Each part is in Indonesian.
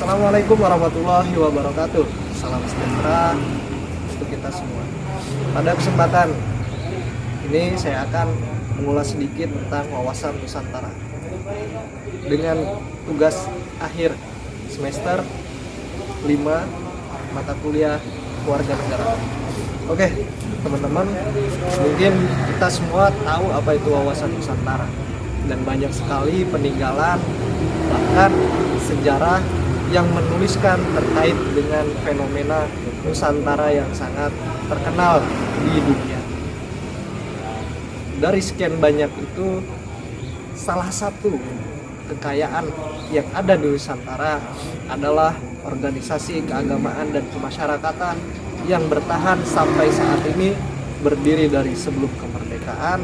Assalamualaikum warahmatullahi wabarakatuh. Salam sejahtera untuk kita semua. Pada kesempatan ini saya akan mengulas sedikit tentang wawasan Nusantara dengan tugas akhir semester 5 mata kuliah warga negara. Oke, teman-teman, mungkin kita semua tahu apa itu wawasan Nusantara dan banyak sekali peninggalan bahkan sejarah yang menuliskan terkait dengan fenomena Nusantara yang sangat terkenal di dunia. Dari sekian banyak itu, salah satu kekayaan yang ada di Nusantara adalah organisasi keagamaan dan kemasyarakatan yang bertahan sampai saat ini, berdiri dari sebelum kemerdekaan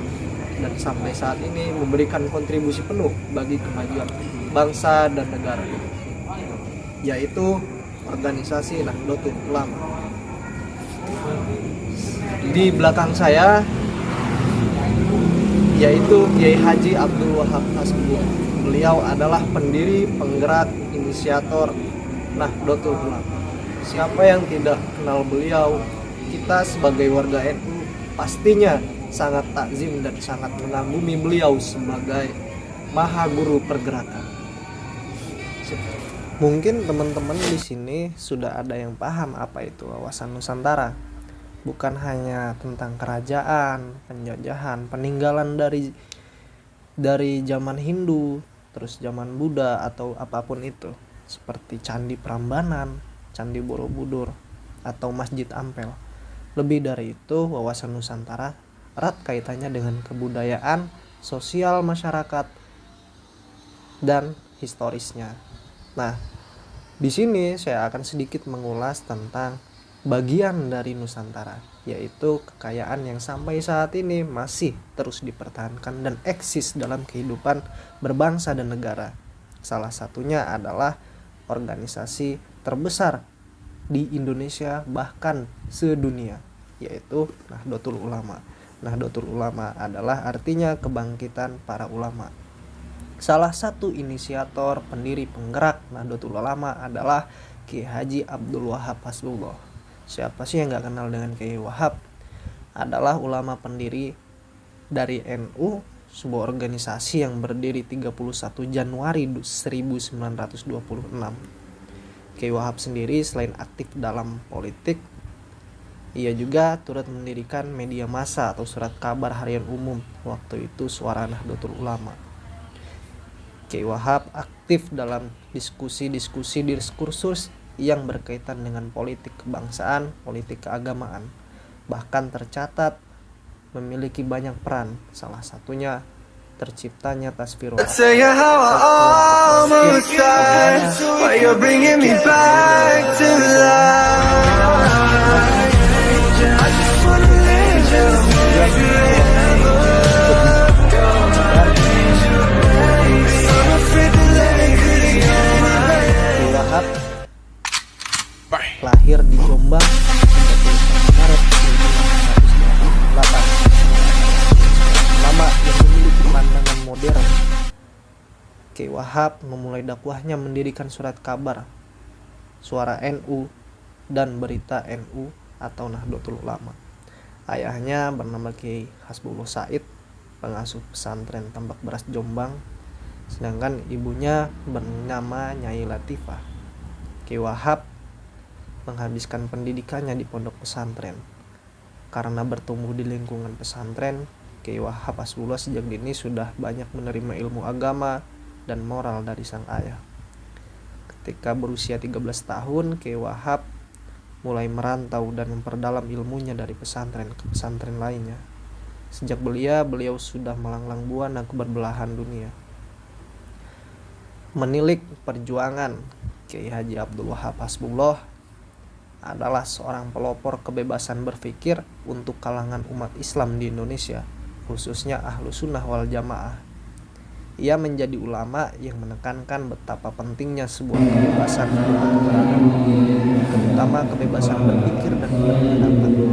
dan sampai saat ini memberikan kontribusi penuh bagi kemajuan bangsa dan negara, yaitu organisasi Nahdlatul Ulama. Di belakang saya yaitu Kiai Haji Abdul Wahab Hasbullah. Beliau adalah pendiri, penggerak, inisiator Nahdlatul Ulama. Siapa yang tidak kenal beliau? Kita sebagai warga NU pastinya sangat takzim dan sangat mengagumi beliau sebagai maha guru pergerakan. Mungkin teman-teman di sini sudah ada yang paham apa itu wawasan Nusantara. Bukan hanya tentang kerajaan, penjajahan, peninggalan dari zaman Hindu, terus zaman Buddha atau apapun itu, seperti Candi Prambanan, Candi Borobudur, atau Masjid Ampel. Lebih dari itu, wawasan Nusantara erat kaitannya dengan kebudayaan, sosial masyarakat, dan historisnya. Nah, di sini saya akan sedikit mengulas tentang bagian dari Nusantara, yaitu kekayaan yang sampai saat ini masih terus dipertahankan dan eksis dalam kehidupan berbangsa dan negara. Salah satunya adalah organisasi terbesar di Indonesia bahkan sedunia, yaitu Nahdlatul Ulama. Nahdlatul Ulama adalah artinya kebangkitan para ulama. Salah satu inisiator, pendiri, penggerak Nahdlatul Ulama adalah Kiai Haji Abdul Wahab Hasbullah. Siapa sih yang gak kenal dengan Kiai Wahab? Adalah ulama pendiri dari NU, sebuah organisasi yang berdiri 31 Januari 1926. Kiai Wahab sendiri selain aktif dalam politik, ia juga turut mendirikan media massa atau surat kabar harian umum, waktu itu Suara Nahdlatul Ulama. Kiai Wahab aktif dalam diskursus yang berkaitan dengan politik kebangsaan, politik keagamaan. Bahkan tercatat memiliki banyak peran, salah satunya terciptanya Tasfirul Afkar. Lahir di Jombang 31 Maret 1928. Ulama yang memiliki pandangan modern. Kiai Wahab memulai dakwahnya mendirikan surat kabar Suara NU dan Berita NU atau Nahdlatul Ulama. Ayahnya bernama Kiai Hasbullah Said, pengasuh pesantren Tambak Beras Jombang, sedangkan ibunya bernama Nyai Latifah. Kiai Wahab menghabiskan pendidikannya di pondok pesantren. Karena bertumbuh di lingkungan pesantren, Kiai Wahab Hasbullah sejak dini sudah banyak menerima ilmu agama dan moral dari sang ayah. Ketika berusia 13 tahun, Kiai Wahab mulai merantau dan memperdalam ilmunya dari pesantren ke pesantren lainnya. Sejak belia, beliau sudah melanglang buana ke berbelahan dunia. Menilik perjuangan Kiai Haji Abdul Wahab Hasbullah adalah seorang pelopor kebebasan berpikir untuk kalangan umat Islam di Indonesia, khususnya Ahlu Sunnah wal Jamaah. Ia menjadi ulama yang menekankan betapa pentingnya sebuah kebebasan beragama, terutama kebebasan berpikir dan berpendapat.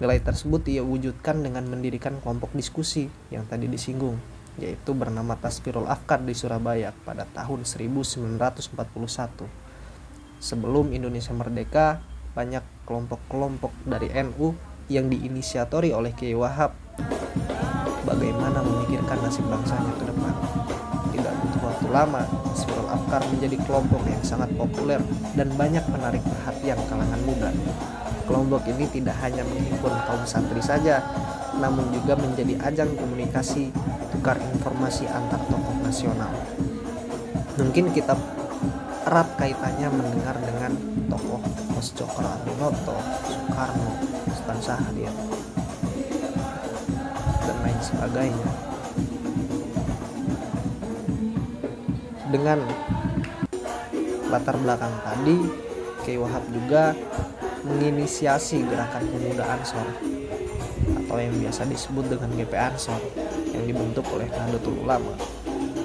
Nilai tersebut ia wujudkan dengan mendirikan kelompok diskusi yang tadi disinggung, yaitu bernama Tasfirul Afkar di Surabaya pada tahun 1941. Sebelum Indonesia merdeka, banyak kelompok-kelompok dari NU yang diinisiatori oleh Kiai Wahab bagaimana memikirkan nasib bangsanya ke depan. Tidak butuh waktu lama, Hizbul Afkar menjadi kelompok yang sangat populer dan banyak menarik perhatian kalangan muda. Kelompok ini tidak hanya menghimpun kaum santri saja, namun juga menjadi ajang komunikasi tukar informasi antar tokoh nasional. Mungkin kita erat kaitannya mendengar dengan tokoh Mas Cokro Aminoto, Soekarno, Sultan Syahrir, dan lain sebagainya. Dengan latar belakang tadi, Kiai Wahab juga menginisiasi gerakan pemuda Ansor atau yang biasa disebut dengan GP Ansor yang dibentuk oleh Nahdlatul Ulama.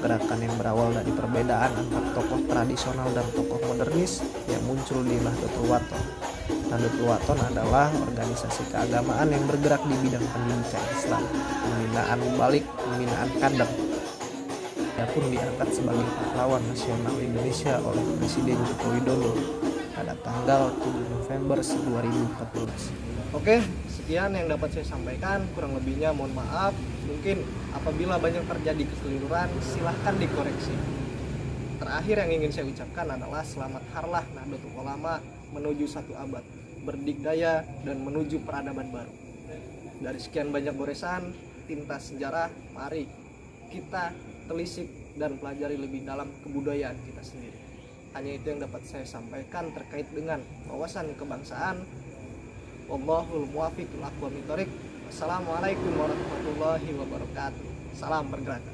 Gerakan yang berawal dari perbedaan antar tokoh tradisional dan tokoh modernis yang muncul di Nahdlatul Wathon. Nahdlatul Wathon adalah organisasi keagamaan yang bergerak di bidang pendidikan Islam, pembinaan balik, pembinaan kader. Ia pun diangkat sebagai pahlawan nasional Indonesia oleh Presiden Joko Widodo pada tanggal 7 November 2014. Oke, sekian yang dapat saya sampaikan, kurang lebihnya mohon maaf. Mungkin apabila banyak terjadi kekeliruan, silahkan dikoreksi. Terakhir yang ingin saya ucapkan adalah selamat harlah Nahdlatul Ulama menuju satu abad, berdikdaya dan menuju peradaban baru. Dari sekian banyak goresan tinta sejarah, mari kita telisik dan pelajari lebih dalam kebudayaan kita sendiri. Hanya itu yang dapat saya sampaikan terkait dengan wawasan kebangsaan. Wallahul muwaffiq ila aqwamit thoriq. Assalamualaikum warahmatullahi wabarakatuh. Salam pergerakan.